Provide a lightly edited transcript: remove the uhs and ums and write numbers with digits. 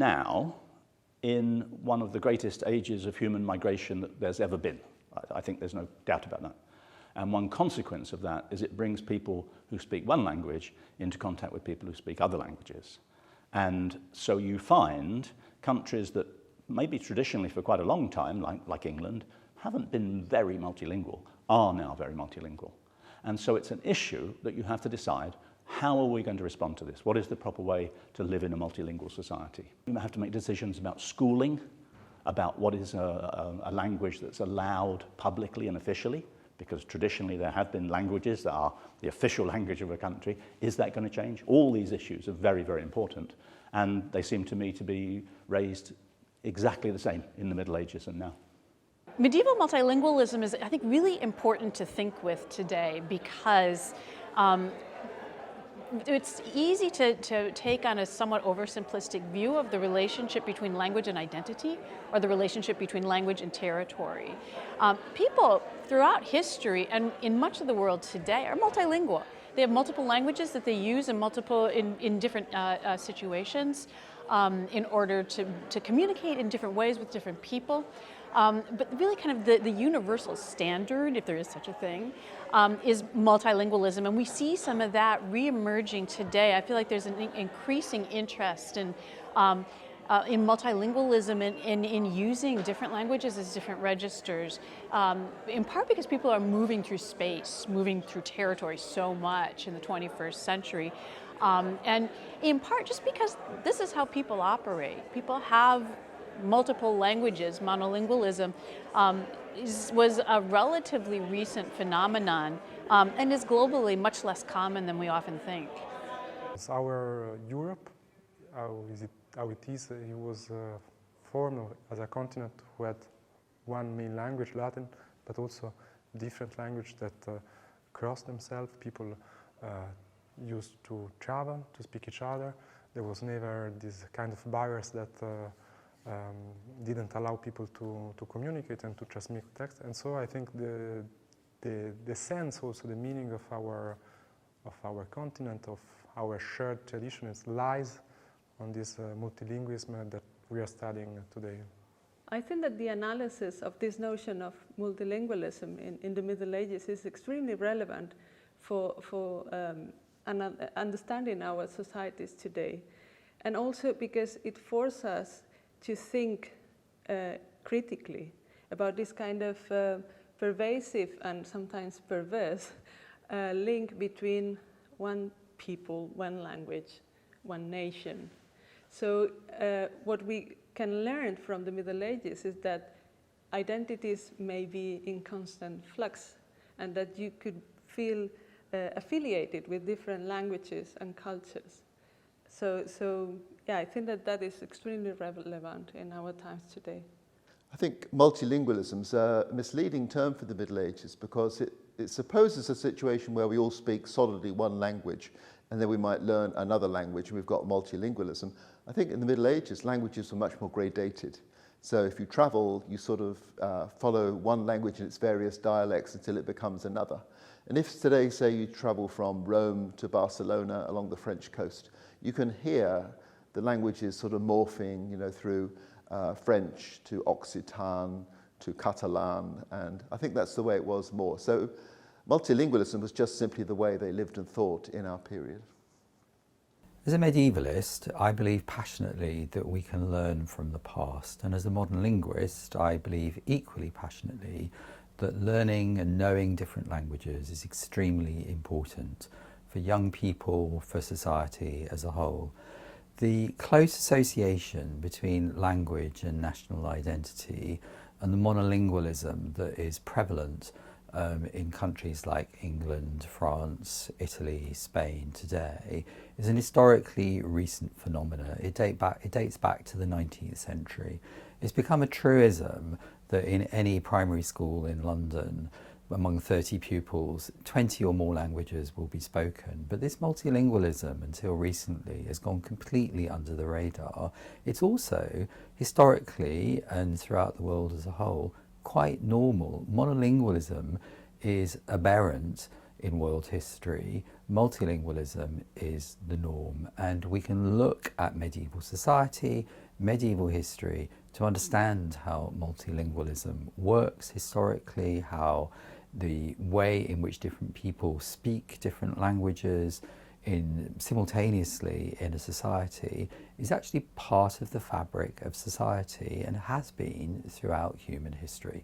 now in one of the greatest ages of human migration that there's ever been. I think there's no doubt about that. And one consequence of that is it brings people who speak one language into contact with people who speak other languages. And so you find countries that maybe traditionally for quite a long time, like England, haven't been very multilingual, are now very multilingual. And so it's an issue that you have to decide, how are we going to respond to this? What is the proper way to live in a multilingual society? You have to make decisions about schooling, about what is a language that's allowed publicly and officially, because traditionally there have been languages that are the official language of a country. Is that going to change? All these issues are very, very important, and they seem to me to be raised exactly the same in the Middle Ages and now. Medieval multilingualism is, I think, really important to think with today because it's easy to take on a somewhat oversimplistic view of the relationship between language and identity, or the relationship between language and territory. People throughout history and in much of the world today are multilingual. They have multiple languages that they use in different situations in order to communicate in different ways with different people. But really kind of the universal standard, if there is such a thing, is multilingualism. And we see some of that re-emerging today. I feel like there's an increasing interest in multilingualism and in using different languages as different registers, in part because people are moving through space, moving through territory so much in the 21st century. And in part just because this is how people operate. People have multiple languages. Monolingualism was a relatively recent phenomenon and is globally much less common than we often think. Our Europe, how it is, it was formed as a continent who had one main language, Latin, but also different languages that crossed themselves. People used to travel, to speak each other. There was never this kind of barriers that didn't allow people to communicate and to transmit text. And so I think the sense, also the meaning of our continent, of our shared traditions, lies on this multilingualism that we are studying today. I think that the analysis of this notion of multilingualism in the Middle Ages is extremely relevant for understanding our societies today. And also because it forces us to think critically about this kind of pervasive and sometimes perverse link between one people, one language, one nation. So what we can learn from the Middle Ages is that identities may be in constant flux and that you could feel affiliated with different languages and cultures. So yeah, I think that is extremely relevant in our times today. I think multilingualism is a misleading term for the Middle Ages because it supposes a situation where we all speak solidly one language and then we might learn another language and we've got multilingualism. I think in the Middle Ages, languages were much more gradated. So if you travel, you sort of follow one language and its various dialects until it becomes another. And if today, say, you travel from Rome to Barcelona along the French coast, you can hear the languages sort of morphing, through French to Occitan to Catalan, and I think that's the way it was more. So multilingualism was just simply the way they lived and thought in our period. As a medievalist, I believe passionately that we can learn from the past, and as a modern linguist, I believe equally passionately that learning and knowing different languages is extremely important for young people, for society as a whole. The close association between language and national identity and the monolingualism that is prevalent in countries like England, France, Italy, Spain today is an historically recent phenomenon. It dates back to the 19th century. It's become a truism that in any primary school in London, among 30 pupils, 20 or more languages will be spoken. But this multilingualism, until recently, has gone completely under the radar. It's also, historically and throughout the world as a whole, quite normal. Monolingualism is aberrant in world history. Multilingualism is the norm. And we can look at medieval society medieval history to understand how multilingualism works historically, how the way in which different people speak different languages simultaneously in a society is actually part of the fabric of society and has been throughout human history.